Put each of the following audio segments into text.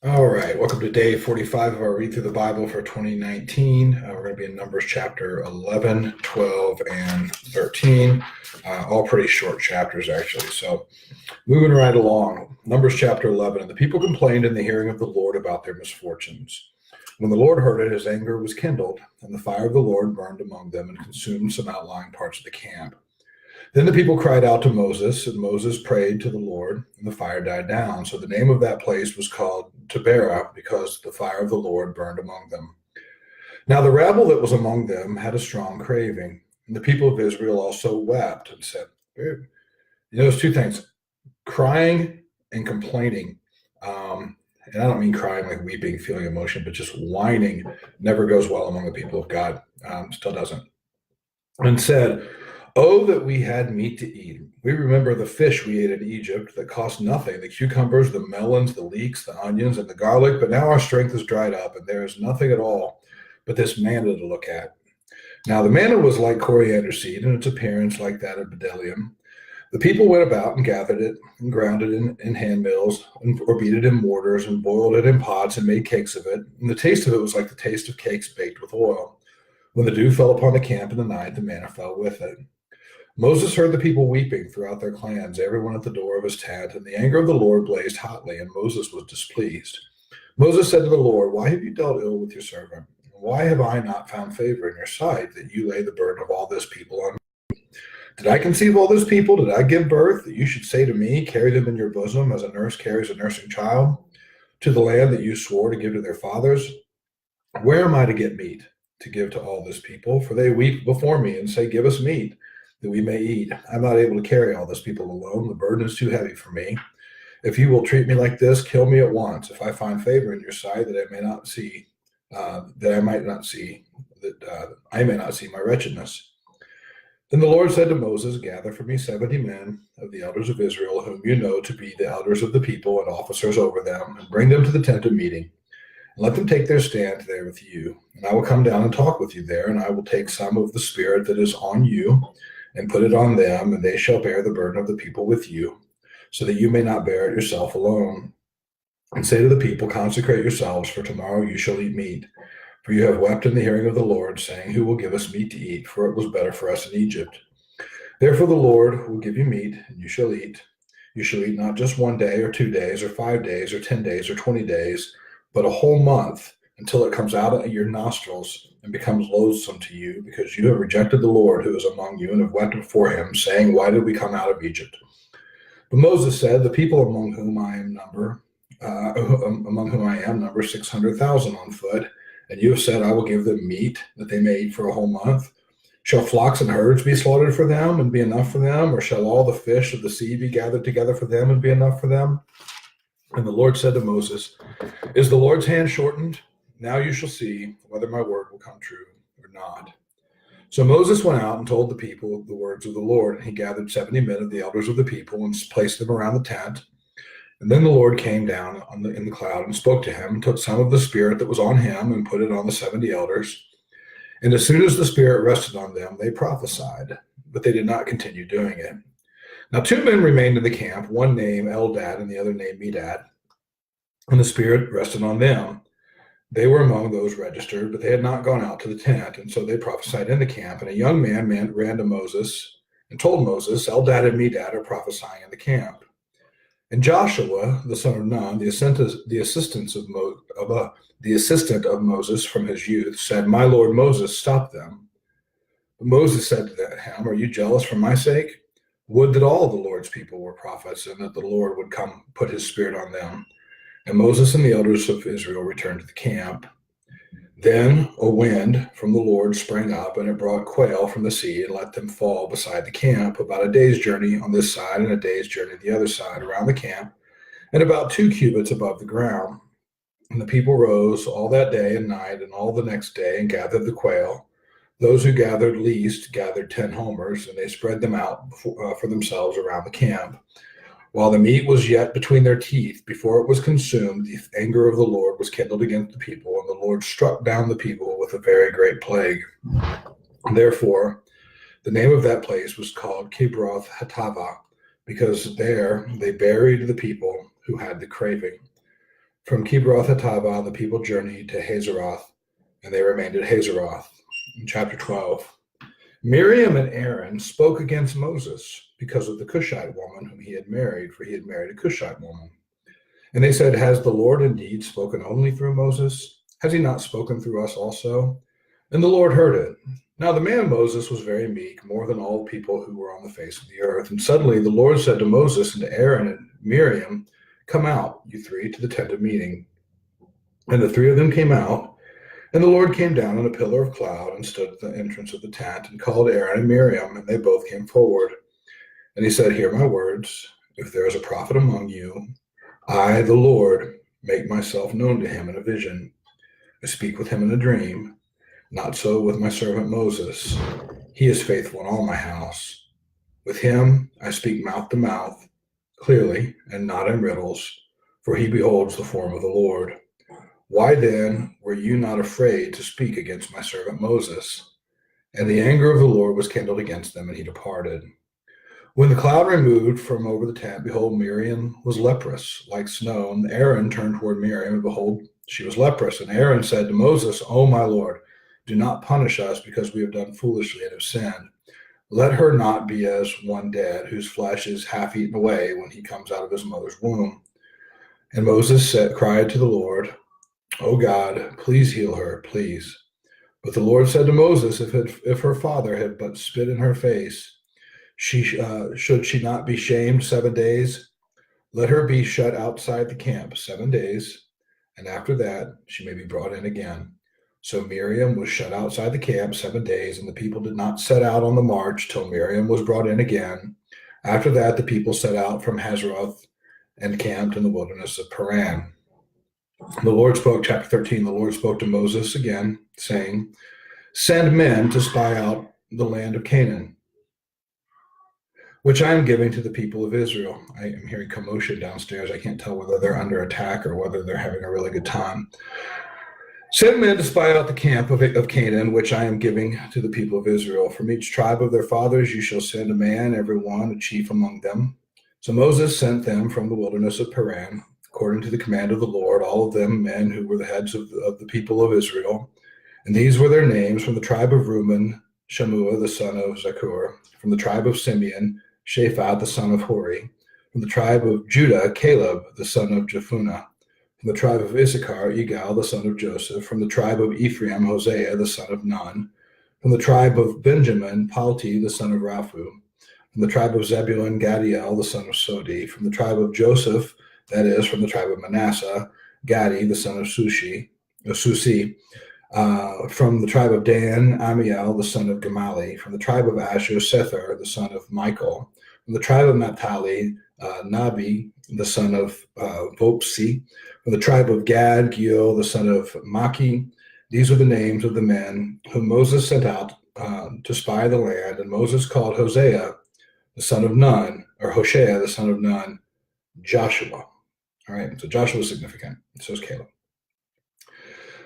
All right, welcome to day 45 of our read through the Bible for 2019. We're going to be in Numbers chapter 11, 12, and 13. All pretty short chapters, actually. So, moving right along, Numbers chapter 11. And the people complained in the hearing of the Lord about their misfortunes. When the Lord heard it, his anger was kindled, and the fire of the Lord burned among them and consumed some outlying parts of the camp. Then the people cried out to Moses, and Moses prayed to the Lord, and the fire died down. So the name of that place was called Taberah, because the fire of the Lord burned among them. Now the rabble that was among them had a strong craving, and the people of Israel also wept and said, there's two things: crying and complaining. And I don't mean crying like weeping, feeling emotion, but just whining never goes well among the people of God. Still doesn't. And said, "Oh, that we had meat to eat. We remember the fish we ate in Egypt that cost nothing, the cucumbers, the melons, the leeks, the onions, and the garlic. But now our strength is dried up, and there is nothing at all but this manna to look at." Now the manna was like coriander seed, and its appearance like that of bdellium. The people went about and gathered it and ground it in hand mills, or beat it in mortars, and boiled it in pots and made cakes of it. And the taste of it was like the taste of cakes baked with oil. When the dew fell upon the camp in the night, the manna fell with it. Moses heard the people weeping throughout their clans, everyone at the door of his tent, and the anger of the Lord blazed hotly, and Moses was displeased. Moses said to the Lord, "Why have you dealt ill with your servant? Why have I not found favor in your sight, that you lay the burden of all this people on me? Did I conceive all this people? Did I give birth, that you should say to me, carry them in your bosom, as a nurse carries a nursing child, to the land that you swore to give to their fathers? Where am I to get meat to give to all this people? For they weep before me and say, 'Give us meat, that we may eat.' I'm not able to carry all this people alone. The burden is too heavy for me. If you will treat me like this, kill me at once. If I find favor in your sight, that I may not see, that I might not see, that I may not see my wretchedness." Then the Lord said to Moses, "Gather for me 70 men of the elders of Israel, whom you know to be the elders of the people and officers over them, and bring them to the tent of meeting. And let them take their stand there with you. And I will come down and talk with you there, and I will take some of the Spirit that is on you and put it on them, and they shall bear the burden of the people with you, so that you may not bear it yourself alone. And say to the people, 'Consecrate yourselves, for tomorrow you shall eat meat. For you have wept in the hearing of the Lord, saying, Who will give us meat to eat? For it was better for us in Egypt.' Therefore the Lord will give you meat, and you shall eat. You shall eat not just 1 day or 2 days or 5 days or 10 days or 20 days, but a whole month, until it comes out of your nostrils and becomes loathsome to you, because you have rejected the Lord who is among you and have wept before him, saying, 'Why did we come out of Egypt?' But Moses said, 'The people among whom I am number 600,000 on foot, and you have said, I will give them meat that they may eat for a whole month. Shall flocks and herds be slaughtered for them and be enough for them? Or shall all the fish of the sea be gathered together for them and be enough for them?' And the Lord said to Moses, 'Is the Lord's hand shortened? Now you shall see whether my word will come true or not.' So Moses went out and told the people the words of the Lord, and he gathered 70 men of the elders of the people and placed them around the tent. And then the Lord came down in the cloud and spoke to him, and took some of the Spirit that was on him and put it on the 70 elders. And as soon as the Spirit rested on them, they prophesied, but they did not continue doing it. Now 2 men remained in the camp, one named Eldad and the other named Medad, and the Spirit rested on them. They were among those registered, but they had not gone out to the tent, and so they prophesied in the camp. And a young man ran to Moses and told Moses, "Eldad and Medad are prophesying in the camp." And Joshua, the son of Nun, the assistant of Moses from his youth, said, "My lord Moses, stop them." But Moses said to him, "Are you jealous for my sake? Would that all the Lord's people were prophets, and that the Lord would come put his Spirit on them." And Moses and the elders of Israel returned to the camp. Then a wind from the Lord sprang up, and it brought quail from the sea and let them fall beside the camp, about a day's journey on this side and a day's journey the other side around the camp, and about 2 cubits above the ground. And the people rose all that day and night and all the next day and gathered the quail. Those who gathered least gathered 10 homers, and they spread them out for themselves around the camp. While the meat was yet between their teeth, before it was consumed, the anger of the Lord was kindled against the people, and the Lord struck down the people with a very great plague. Therefore, the name of that place was called Kibroth Hattaavah, because there they buried the people who had the craving. From Kibroth Hattava, the people journeyed to Hazeroth, and they remained at Hazeroth. In chapter 12, Miriam and Aaron spoke against Moses because of the Cushite woman whom he had married, for he had married a Cushite woman. And they said, "Has the Lord indeed spoken only through Moses? Has he not spoken through us also?" And the Lord heard it. Now the man Moses was very meek, more than all people who were on the face of the earth. And suddenly the Lord said to Moses and to Aaron and Miriam, "Come out, you three, to the tent of meeting." And the three of them came out. And the Lord came down in a pillar of cloud and stood at the entrance of the tent and called Aaron and Miriam, and they both came forward. And he said, "Hear my words. If there is a prophet among you, I, the Lord, make myself known to him in a vision. I speak with him in a dream. Not so with my servant Moses. He is faithful in all my house. With him I speak mouth to mouth, clearly, and not in riddles, for he beholds the form of the Lord. Why then were you not afraid to speak against my servant Moses?" And the anger of the Lord was kindled against them, and he departed. When the cloud removed from over the tent, behold, Miriam was leprous, like snow. And Aaron turned toward Miriam, and behold, she was leprous. And Aaron said to Moses, "O my Lord, do not punish us because we have done foolishly and have sinned. Let her not be as one dead, whose flesh is half eaten away when he comes out of his mother's womb." And Moses cried to the Lord, "O God, please heal her, please." But the Lord said to Moses, if her father had but spit in her face, should she not be shamed 7 days? Let her be shut outside the camp 7 days, and after that she may be brought in again. So Miriam was shut outside the camp 7 days, and the people did not set out on the march till Miriam was brought in again. After that the people set out from Hazeroth and camped in the wilderness of Paran. The Lord spoke, chapter 13, the Lord spoke to Moses again, saying, "Send men to spy out the land of Canaan, which I am giving to the people of Israel." I am hearing commotion downstairs. I can't tell whether they're under attack or whether they're having a really good time. "Send men to spy out the camp of Canaan, which I am giving to the people of Israel. From each tribe of their fathers you shall send a man, every one a chief among them." So Moses sent them from the wilderness of Paran, according to the command of the Lord, all of them men who were the heads of the people of Israel. And these were their names: from the tribe of Reuben, Shammua the son of Zakur; from the tribe of Simeon, Shaphat the son of Hori; from the tribe of Judah, Caleb the son of Jephunneh; from the tribe of Issachar, Igal the son of Joseph; from the tribe of Ephraim, Hosea the son of Nun; from the tribe of Benjamin, Palti the son of Raphu; from the tribe of Zebulun, Gadiel the son of Sodi; from the tribe of Joseph, that is, from the tribe of Manasseh, Gadi the son of Susi; from the tribe of Dan, Amiel the son of Gamali; from the tribe of Asher, Sethur the son of Michael; from the tribe of Naphtali, Nabi the son of Vopsi; from the tribe of Gad, Gil the son of Maki. These are the names of the men whom Moses sent out to spy the land. And Moses called Hosea the son of Nun, or Hoshea the son of Nun, Joshua. All right, so Joshua is significant. So is Caleb.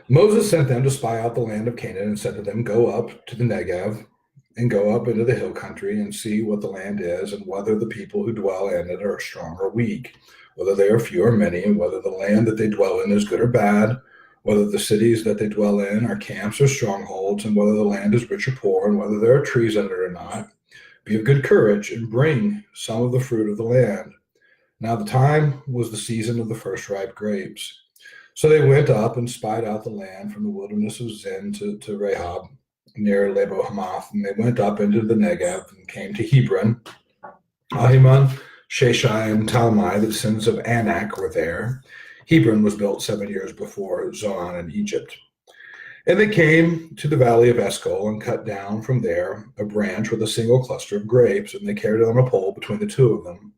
Moses sent them to spy out the land of Canaan and said to them, "Go up to the Negev and go up into the hill country and see what the land is, and whether the people who dwell in it are strong or weak, whether they are few or many, and whether the land that they dwell in is good or bad, whether the cities that they dwell in are camps or strongholds, and whether the land is rich or poor, and whether there are trees in it or not. Be of good courage and bring some of the fruit of the land." Now the time was the season of the first ripe grapes. So they went up and spied out the land from the wilderness of Zin to Rahab, near Lebo Hamath. And they went up into the Negev and came to Hebron. Ahiman, Sheshai, and Talmai, the descendants of Anak, were there. Hebron was built 7 years before Zoan in Egypt. And they came to the valley of Eshcol and cut down from there a branch with a single cluster of grapes, and they carried it on a pole between the two of them.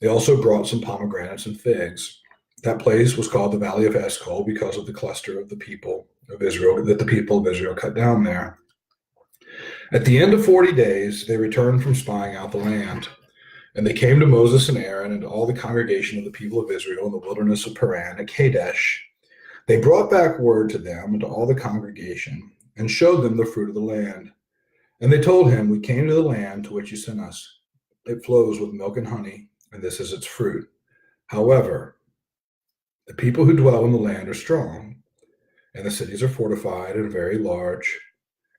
They also brought some pomegranates and figs. That place was called the Valley of Eshcol because of the cluster of the people of Israel that the people of Israel cut down there. At the end of 40 days, they returned from spying out the land. And they came to Moses and Aaron and to all the congregation of the people of Israel in the wilderness of Paran at Kadesh. They brought back word to them and to all the congregation and showed them the fruit of the land. And they told him, "We came to the land to which you sent us. It flows with milk and honey, and this is its fruit. However, The people who dwell in the land are strong, and the cities are fortified and very large.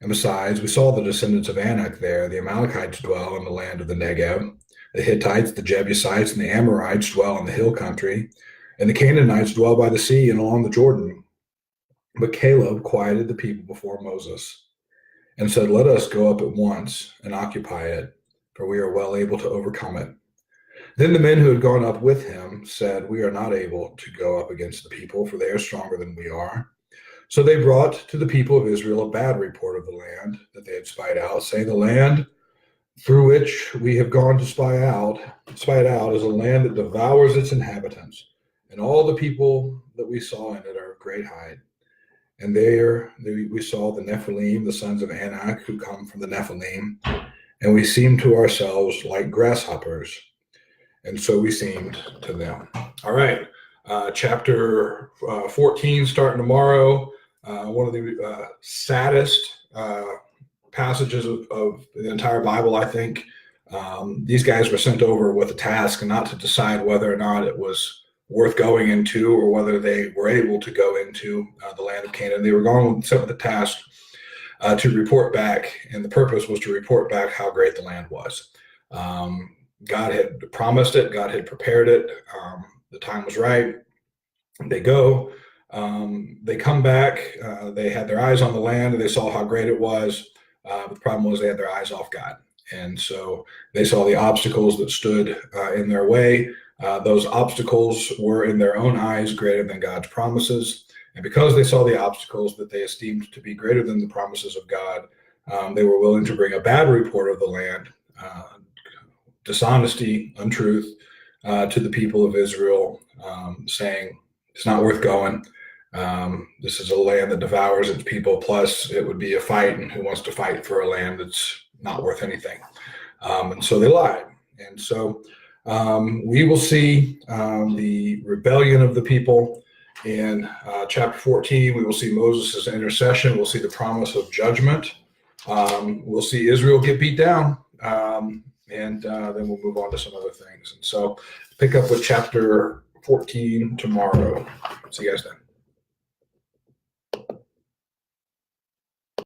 And besides, we saw the descendants of Anak there. The Amalekites dwell in the land of the Negev. The Hittites, the Jebusites, and the Amorites dwell in the hill country. And the Canaanites dwell by the sea and along the Jordan. But Caleb quieted the people before Moses and said, "Let us go up at once and occupy it, for we are well able to overcome it." Then the men who had gone up with him said, "We are not able to go up against the people, for they are stronger than we are." So they brought to the people of Israel a bad report of the land that they had spied out, saying, "The land through which we have gone to spy it out is a land that devours its inhabitants, and all the people that we saw in it are of great height. And there we saw the Nephilim, the sons of Anak, who come from the Nephilim, and we seemed to ourselves like grasshoppers, and so we seemed to them." All right, chapter 14 starting tomorrow. One of the saddest passages of the entire Bible, I think. These guys were sent over with a task, and not to decide whether or not it was worth going into or whether they were able to go into the land of Canaan. They were sent with the task to report back, and the purpose was to report back how great the land was. God had promised it. God had prepared it. The time was right. They go. They come back. They had their eyes on the land, and they saw how great it was. But the problem was they had their eyes off God. And so they saw the obstacles that stood in their way. Those obstacles were in their own eyes greater than God's promises. And because they saw the obstacles that they esteemed to be greater than the promises of God, they were willing to bring a bad report of the land, dishonesty, untruth, to the people of Israel, saying, "It's not worth going. This is a land that devours its people. Plus, it would be a fight, and who wants to fight for a land that's not worth anything?" And so they lied. And so we will see the rebellion of the people in chapter 14. We will see Moses' intercession. We'll see the promise of judgment. We'll see Israel get beat down. And then we'll move on to some other things. And so pick up with chapter 14 tomorrow. See you guys then.